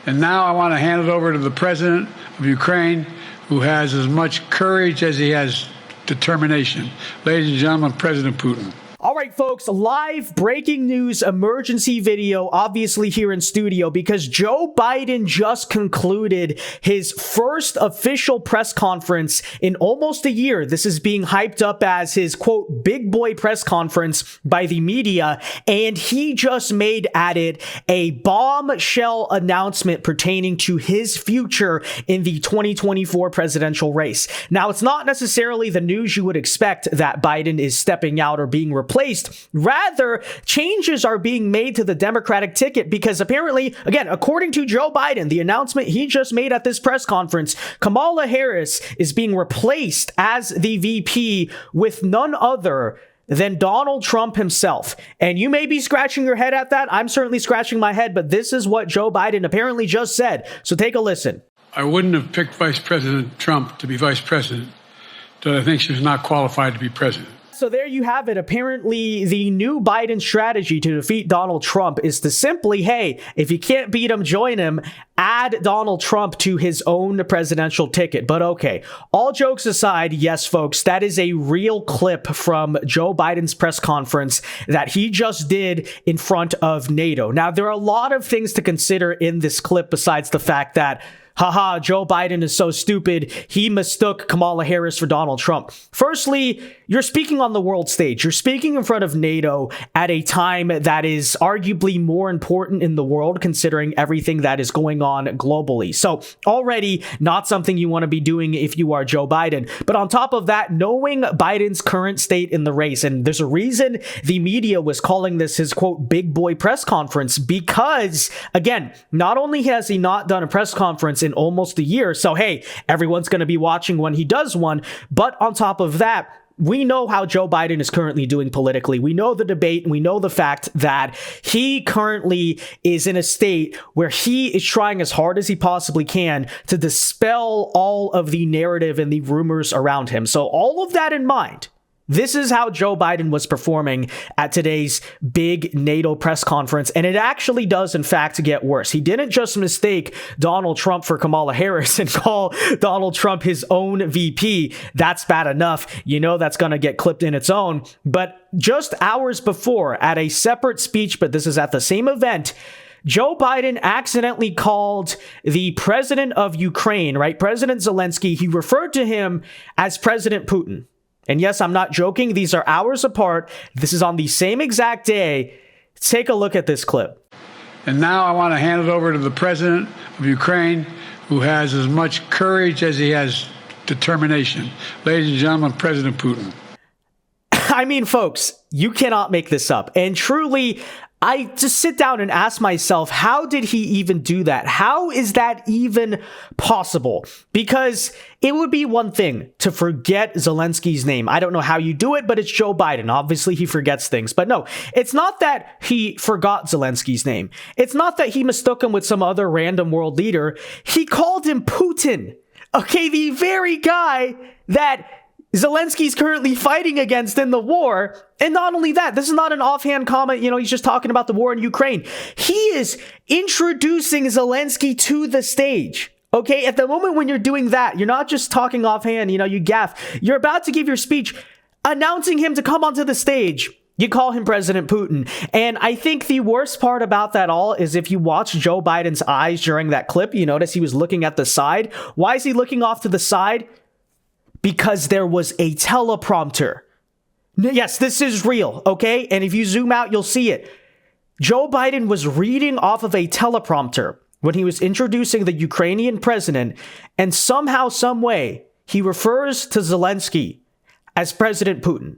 And now I want to hand it over to the president of Ukraine, who has as much courage as he has determination. Ladies and gentlemen, President Putin. All right, folks, live breaking news emergency video, obviously here in studio, because Joe Biden just concluded his first official press conference in almost a year. This is being hyped up as his, quote, big boy press conference by the media, and he just made at it a bombshell announcement pertaining to his future in the 2024 presidential race. Now, it's not necessarily the news you would expect that Biden is stepping out or being replaced. Rather, changes are being made to the Democratic ticket because apparently, again, according to Joe Biden, the announcement he just made at this press conference, Kamala Harris is being replaced as the VP with none other than Donald Trump himself. And you may be scratching your head at that. I'm certainly scratching my head, but this is what Joe Biden apparently just said. So take a listen. I wouldn't have picked Vice President Trump to be vice president, but I think she was not qualified to be president. So there you have it. Apparently, the new Biden strategy to defeat Donald Trump is to simply, hey, if you can't beat him, join him, add Donald Trump to his own presidential ticket. But okay, all jokes aside, yes, folks, that is a real clip from Joe Biden's press conference that he just did in front of NATO. Now, there are a lot of things to consider in this clip besides the fact that haha, Joe Biden is so stupid, he mistook Kamala Harris for Donald Trump. Firstly, you're speaking on the world stage. You're speaking in front of NATO at a time that is arguably more important in the world, considering everything that is going on globally. So already not something you want to be doing if you are Joe Biden. But on top of that, knowing Biden's current state in the race, and there's a reason the media was calling this his, quote, big boy press conference, because, again, not only has he not done a press conference in almost a year, so hey, everyone's going to be watching when he does one, but on top of that, we know how Joe Biden is currently doing politically. We know the debate, and we know the fact that he currently is in a state where he is trying as hard as he possibly can to dispel all of the narrative and the rumors around him. So all of that in mind, this is how Joe Biden was performing at today's big NATO press conference, and it actually does, in fact, get worse. He didn't just mistake Donald Trump for Kamala Harris and call Donald Trump his own VP. That's bad enough. You know that's going to get clipped in its own. But just hours before, at a separate speech, but this is at the same event, Joe Biden accidentally called the president of Ukraine, right, President Zelensky, he referred to him as President Putin. And yes, I'm not joking. These are hours apart. This is on the same exact day. Take a look at this clip. And now I want to hand it over to the president of Ukraine, who has as much courage as he has determination. Ladies and gentlemen, President Putin. I mean, folks, you cannot make this up. And truly, I just sit down and ask myself, how did he even do that? How is that even possible? Because it would be one thing to forget Zelensky's name. I don't know how you do it, but it's Joe Biden. Obviously, he forgets things. But no, it's not that he forgot Zelensky's name. It's not that he mistook him with some other random world leader. He called him Putin. Okay, the very guy that Zelensky's currently fighting against in the war. And not only that, this is not an offhand comment, he's just talking about the war in Ukraine. He is introducing Zelensky to the stage. Okay, at the moment when you're doing that, you're not just talking offhand, you gaff. You're about to give your speech, announcing him to come onto the stage. You call him President Putin. And I think the worst part about that all is if you watch Joe Biden's eyes during that clip, you notice he was looking at the side. Why is he looking off to the side? Because there was a teleprompter. Yes, this is real, okay? And if you zoom out, you'll see it. Joe Biden was reading off of a teleprompter when he was introducing the Ukrainian president, and somehow, some way, he refers to Zelensky as President Putin.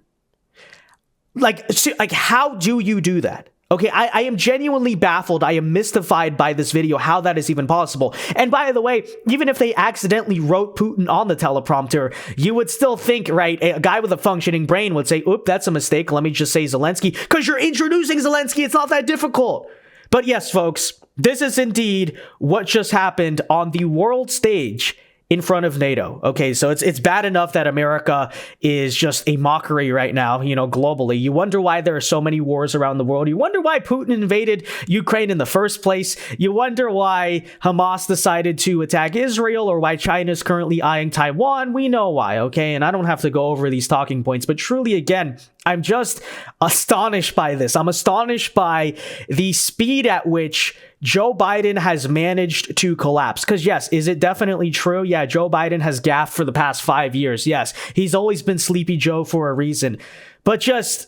Like how do you do that? Okay, I am genuinely baffled. I am mystified by this video, how that is even possible. And by the way, even if they accidentally wrote Putin on the teleprompter, you would still think, right, a guy with a functioning brain would say, oop, that's a mistake. Let me just say Zelensky, because you're introducing Zelensky. It's not that difficult. But yes, folks, this is indeed what just happened on the world stage in front of NATO. Okay, so it's bad enough that America is just a mockery right now, globally. You wonder why there are so many wars around the world. You wonder why Putin invaded Ukraine in the first place. You wonder why Hamas decided to attack Israel, or why China's currently eyeing Taiwan. We know why, okay? And I don't have to go over these talking points, but truly, again, I'm just astonished by this. I'm astonished by the speed at which Joe Biden has managed to collapse. Because yes, is it definitely true? Yeah, Joe Biden has gaffed for the past 5 years. Yes, he's always been Sleepy Joe for a reason. But just,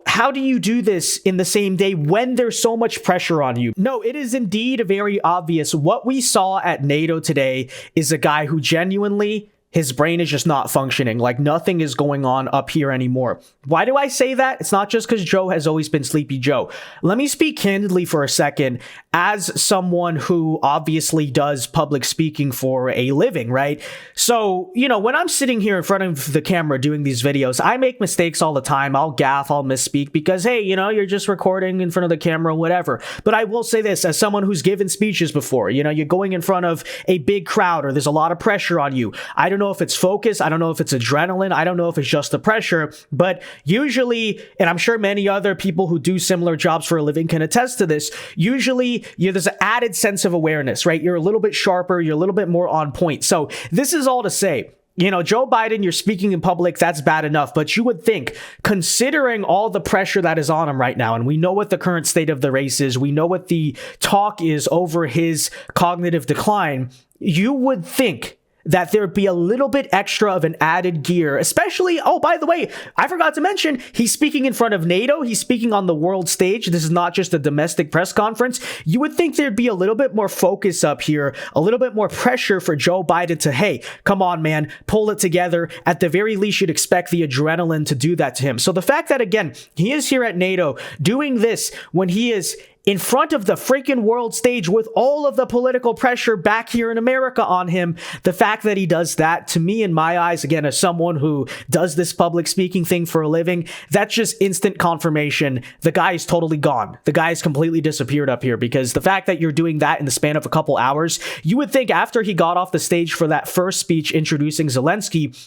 how do you do this in the same day when there's so much pressure on you? No, it is indeed very obvious. What we saw at NATO today is a guy who genuinely, his brain is just not functioning. Like nothing is going on up here anymore. Why do I say that? It's not just because Joe has always been Sleepy Joe. Let me speak candidly for a second as someone who obviously does public speaking for a living, right? So, when I'm sitting here in front of the camera doing these videos, I make mistakes all the time. I'll gaffe, I'll misspeak because, hey, you're just recording in front of the camera, whatever. But I will say this, as someone who's given speeches before, you're going in front of a big crowd or there's a lot of pressure on you. I don't know if it's focus. I don't know if it's adrenaline. I don't know if it's just the pressure, but usually, and I'm sure many other people who do similar jobs for a living can attest to this, usually there's an added sense of awareness, right? You're a little bit sharper. You're a little bit more on point. So this is all to say, Joe Biden, you're speaking in public, that's bad enough. But you would think, considering all the pressure that is on him right now, and we know what the current state of the race is, we know what the talk is over his cognitive decline, you would think that there'd be a little bit extra of an added gear, especially, oh, by the way, I forgot to mention, he's speaking in front of NATO. He's speaking on the world stage. This is not just a domestic press conference. You would think there'd be a little bit more focus up here, a little bit more pressure for Joe Biden to, hey, come on, man, pull it together. At the very least, you'd expect the adrenaline to do that to him. So the fact that, again, he is here at NATO doing this when he is in front of the freaking world stage with all of the political pressure back here in America on him, the fact that he does that, to me, in my eyes, again, as someone who does this public speaking thing for a living, that's just instant confirmation. The guy is totally gone. The guy is completely disappeared up here, because the fact that you're doing that in the span of a couple hours, you would think after he got off the stage for that first speech introducing Zelensky,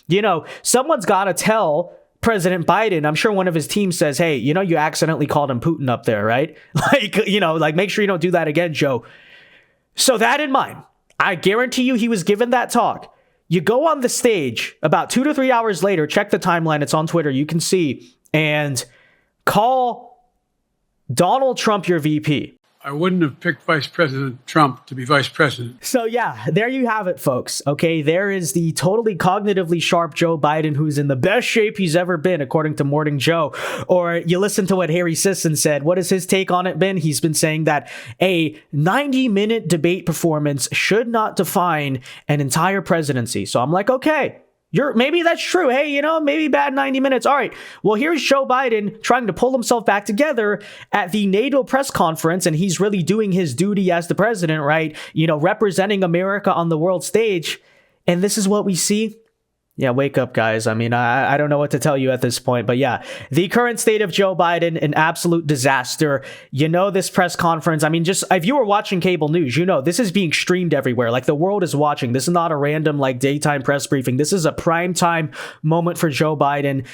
someone's got to tell President Biden, I'm sure one of his team says, hey, you accidentally called him Putin up there, right? Make sure you don't do that again, Joe. So that in mind, I guarantee you he was given that talk. You go on the stage about 2 to 3 hours later, check the timeline, it's on Twitter, you can see, and call Donald Trump your VP. I wouldn't have picked Vice President Trump to be vice president. So yeah, there you have it, folks. Okay, there is the totally cognitively sharp Joe Biden, who's in the best shape he's ever been, according to Morning Joe. Or you listen to what Harry Sisson said. What has his take on it been? He's been saying that a 90-minute debate performance should not define an entire presidency. So I'm like, okay. Maybe that's true. Hey, maybe bad 90 minutes. All right. Well, here's Joe Biden trying to pull himself back together at the NATO press conference, and he's really doing his duty as the president, right? Representing America on the world stage. And this is what we see. Yeah, wake up, guys. I don't know what to tell you at this point, but yeah, the current state of Joe Biden, an absolute disaster. This press conference, just if you were watching cable news, this is being streamed everywhere. Like the world is watching. This is not a random daytime press briefing. This is a primetime moment for Joe Biden,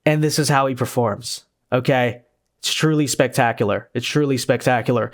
and this is how he performs. Okay. It's truly spectacular. It's truly spectacular.